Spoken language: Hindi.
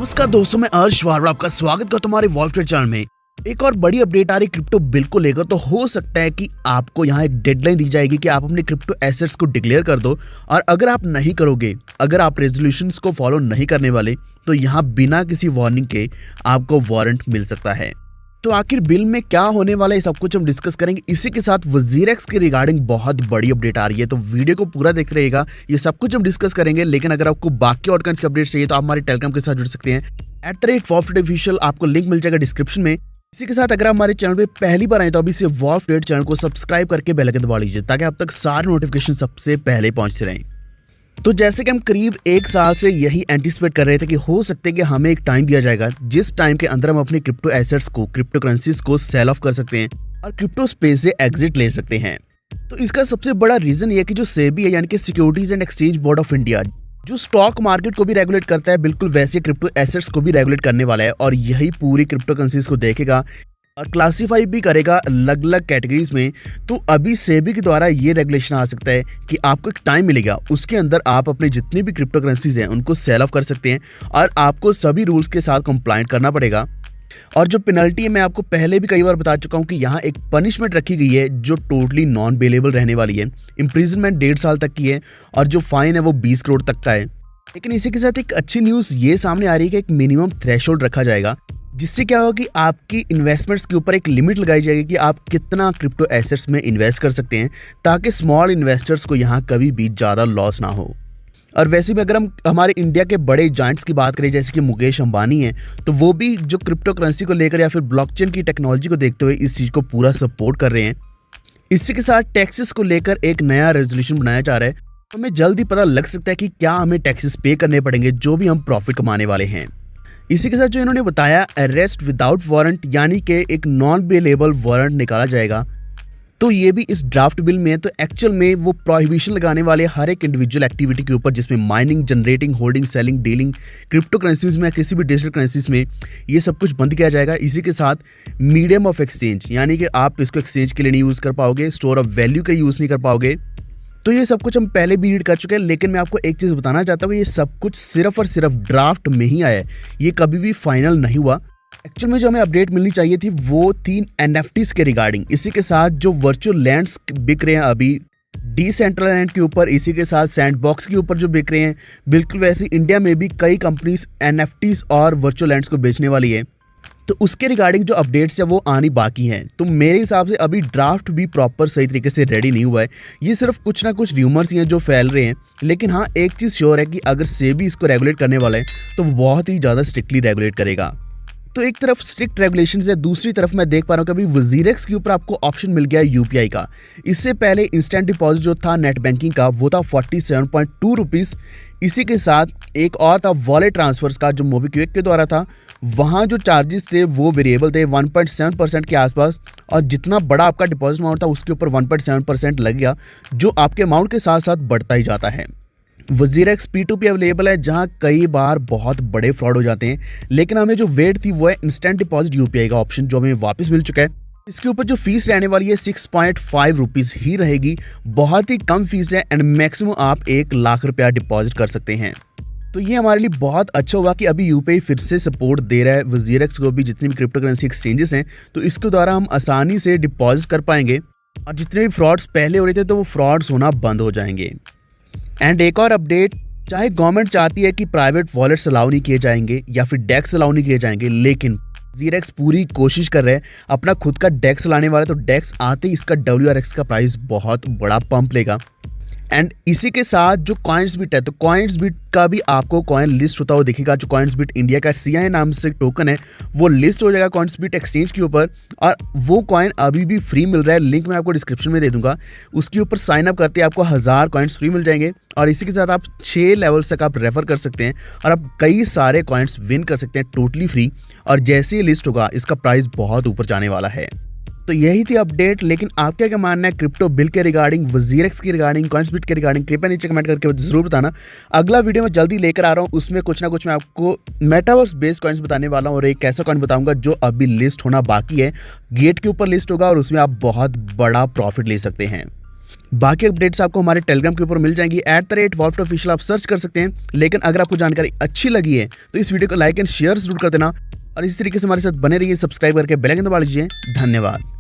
नमस्कार दोस्तों, मैं अर्श वार आपका स्वागत करता हूं हमारे वॉल्फ ट्रेड चैनल में। एक और बड़ी अपडेट आ रही क्रिप्टो बिल को लेकर। तो हो सकता है कि आपको यहाँ एक डेडलाइन दी जाएगी कि आप अपने क्रिप्टो एसेट्स को डिक्लेयर कर दो, और अगर आप नहीं करोगे, अगर आप रेजोल्यूशंस को फॉलो नहीं करने वाले, तो यहाँ बिना किसी वार्निंग के आपको वारंट मिल सकता है। तो आखिर बिल में क्या होने वाला है, सब कुछ हम डिस्कस करेंगे। इसी के साथ वजीरेक्स के रिगार्डिंग बहुत बड़ी अपडेट आ रही है, तो वीडियो को पूरा देखते रहिएगा। ये सब कुछ हम डिस्कस करेंगे। लेकिन अगर आपको बाकी और की अपडेट चाहिए तो आप हमारे टेलीग्राम के साथ जुड़ सकते हैं @WolfTradeOfficial। आपको लिंक मिल जाएगा डिस्क्रिप्शन में। इसी के साथ अगर आप हमारे चैनल पे पहली बार आए तो अभी से वॉल्फ ट्रेड चैनल को सब्सक्राइब करके बेल आइकन दबा लीजिए, ताकि आप तक सारे नोटिफिकेशन सबसे पहले पहुंचते रहें। तो जैसे कि हम करीब 1 साल से यही एंटिसिपेट कर रहे थे कि हो सकते हैं कि हमें एक टाइम दिया जाएगा जिस टाइम के अंदर हम अपने क्रिप्टो एसेट्स को, क्रिप्टो करेंसीज को सेल ऑफ कर सकते हैं और क्रिप्टो स्पेस से एग्जिट ले सकते हैं। तो इसका सबसे बड़ा रीजन ये है कि जो सेबी है, यानी कि securities and exchange board of India, जो स्टॉक मार्केट को भी रेगुलेट करता है, बिल्कुल वैसे क्रिप्टो एसेट्स को भी रेगुलेट करने वाला है। और यही पूरी क्रिप्टो करेंसीज को देखेगा और क्लासीफाई भी करेगा अलग अलग कैटेगरीज में। तो अभी सेबी के द्वारा ये रेगुलेशन आ सकता है कि आपको एक टाइम मिलेगा, उसके अंदर आप अपने जितनी भी क्रिप्टो करेंसीज हैं उनको सेल ऑफ कर सकते हैं, और आपको सभी रूल्स के साथ कंप्लाइंट करना पड़ेगा। और जो पेनल्टी है, मैं आपको पहले भी कई बार बता चुका हूं कि यहाँ एक पनिशमेंट रखी गई है जो टोटली नॉन बेलेबल रहने वाली है। इम्प्रिजनमेंट 1.5 साल तक की है, और जो फाइन है वो 20 करोड़ तक का है। लेकिन इसी के साथ एक अच्छी न्यूज़ ये सामने आ रही है कि एक मिनिमम थ्रेशोल्ड रखा जाएगा, जिससे क्या होगा कि आपकी इन्वेस्टमेंट्स के ऊपर एक लिमिट लगाई जाएगी कि आप कितना क्रिप्टो एसेट्स में इन्वेस्ट कर सकते हैं, ताकि स्मॉल इन्वेस्टर्स को यहाँ कभी भी ज़्यादा लॉस ना हो। और वैसे भी अगर हम हमारे इंडिया के बड़े जायंट्स की बात करें, जैसे कि मुकेश अंबानी हैं, तो वो भी जो क्रिप्टो करेंसी को लेकर या फिर ब्लॉकचेन की टेक्नोलॉजी को देखते हुए इस चीज़ को पूरा सपोर्ट कर रहे हैं। इसी के साथ टैक्सेस को लेकर एक नया रेजोल्यूशन बनाया जा रहा है। हमें जल्द ही पता लग सकता है कि क्या हमें टैक्सेस पे करने पड़ेंगे जो भी हम प्रॉफिट कमाने वाले हैं। इसी के साथ जो इन्होंने बताया, अरेस्ट विदाउट वारंट, यानी कि एक नॉन बेलेबल वारंट निकाला जाएगा। तो ये भी इस ड्राफ्ट बिल में है। तो एक्चुअल में वो प्रोहिबिशन लगाने वाले हर एक इंडिविजुअल एक्टिविटी के ऊपर, जिसमें mining, generating, holding, selling, dealing crypto currencies में, किसी भी डिजिटल करेंसीज में, ये सब कुछ बंद किया जाएगा। इसी के साथ मीडियम ऑफ एक्सचेंज, यानी कि आप इसको एक्सचेंज के लिए नहीं यूज़ कर पाओगे, स्टोर ऑफ वैल्यू का यूज़ नहीं कर पाओगे। तो ये सब कुछ हम पहले भी रीड कर चुके हैं। लेकिन मैं आपको एक चीज़ बताना चाहता हूँ, ये सब कुछ सिर्फ और सिर्फ ड्राफ्ट में ही आया है, ये कभी भी फाइनल नहीं हुआ। एक्चुअल में जो हमें अपडेट मिलनी चाहिए थी वो 3 NFTs के रिगार्डिंग। इसी के साथ जो वर्चुअल लैंड्स बिक रहे हैं अभी डिसेंट्रलैंड के ऊपर, इसी के साथ सैंडबॉक्स के ऊपर जो बिक रहे हैं, बिल्कुल वैसे इंडिया में भी कई कंपनीज NFTs और वर्चुअल लैंड्स को बेचने वाली है। तो उसके रिगार्डिंग जो अपडेट्स है वो आनी बाकी हैं। तो मेरे हिसाब से अभी ड्राफ्ट भी प्रॉपर सही तरीके से रेडी नहीं हुआ है। ये सिर्फ कुछ ना कुछ र्यूमर्स ही हैं जो फैल रहे हैं। लेकिन हाँ, एक चीज़ श्योर है कि अगर सेबी इसको रेगुलेट करने वाला है तो वो बहुत ही ज़्यादा स्ट्रिक्टली रेगुलेट करेगा। तो एक तरफ स्ट्रिक्ट रेगुलेशंस है, दूसरी तरफ मैं देख पा रहा हूँ कि अभी वजीरेक्स के ऊपर आपको ऑप्शन मिल गया है UPI का। इससे पहले इंस्टेंट डिपॉजिट जो था नेट बैंकिंग का वो था 47.2 रुपीज़। इसी के साथ एक और था वॉलेट ट्रांसफर्स का, जो मोबीक्विक के द्वारा था। वहाँ जो चार्जेस थे वो वेरिएबल थे 1.7% के आसपास, और जितना बड़ा आपका डिपॉजिट अमाउंट था उसके ऊपर 1.7% लग गया, जो आपके अमाउंट के साथ साथ बढ़ता ही जाता है। वजीरेक्स P2P अवेलेबल है, जहां कई बार बहुत बड़े फ्रॉड हो जाते हैं। लेकिन हमें जो वेट थी वो है इंस्टेंट डिपॉजिट UPI का ऑप्शन, जो हमें वापस मिल चुका है। इसके ऊपर जो फीस रहने वाली है 6.5 रुपीज़ ही रहेगी। बहुत ही कम फीस है, एंड मैक्सिमम आप 1 लाख रुपया डिपॉजिट कर सकते हैं। तो ये हमारे लिए बहुत अच्छा हुआ कि अभी UPI फिर से सपोर्ट दे रहा है वजीरेक्स को भी। जितनी भी क्रिप्टो करेंसी एक्सचेंजेस हैं, तो इसके द्वारा हम आसानी से डिपॉजिट कर पाएंगे, और जितने भी फ्रॉड्स पहले हो रहे थे तो वो फ्रॉड्स होना बंद हो जाएंगे। एंड एक और अपडेट, चाहे गवर्नमेंट चाहती है कि प्राइवेट वॉलेट्स अलाउ नहीं किए जाएंगे या फिर डेक्स अलाउ नहीं किए जाएंगे, लेकिन वजीरेक्स पूरी कोशिश कर रहे हैं अपना खुद का डेक्स लाने वाला। तो डेक्स आते ही इसका WRX का प्राइस बहुत बड़ा पंप लेगा। एंड इसी के साथ जो कॉइन्सबिट है, तो कॉइन्सबिट का भी आपको कॉइन लिस्ट होता हुआ दिखेगा। जो कॉइन्सबिट इंडिया का CI नाम से टोकन है, वो लिस्ट हो जाएगा कॉइन्सबिट एक्सचेंज के ऊपर, और वो कॉइन अभी भी फ्री मिल रहा है। लिंक मैं आपको डिस्क्रिप्शन में दे दूंगा। उसके ऊपर साइन अप करते आपको 1000 कॉइन्स फ्री मिल जाएंगे, और इसी के साथ आप 6 लेवल्स तक आप रेफर कर सकते हैं, और आप कई सारे कॉइन्स विन कर सकते हैं टोटली फ्री। और जैसे ही लिस्ट होगा, इसका प्राइस बहुत ऊपर जाने वाला है। तो यही थी अपडेट। लेकिन आपका क्या मानना है क्रिप्टो बिल के रिगार्डिंग, वजीरेक्स के रिगार्डिंग, कॉइन्सबिट के रिगार्डिंग? कृपया नीचे कमेंट करके जरूर बताना। अगला वीडियो मैं जल्दी लेकर आ रहा हूँ, उसमें कुछ ना कुछ मैं आपको मेटावर्स बेस्ड कॉइन्स बताने वाला हूँ, और एक ऐसा कॉइन बताऊंगा जो अभी लिस्ट होना बाकी है। गेट के ऊपर लिस्ट होगा और उसमें आप बहुत बड़ा प्रॉफिट ले सकते हैं। बाकी अपडेट्स आपको हमारे टेलीग्राम के ऊपर मिल जाएंगी @वॉल्फ्ट ऑफिशियल आप सर्च कर सकते हैं। लेकिन अगर आपको जानकारी अच्छी लगी है तो इस वीडियो को लाइक एंड शेयर जरूर कर देना और इसी तरीके से हमारे साथ बने रहिए, सब्सक्राइब करके बेल आइकन दबा लीजिए। धन्यवाद।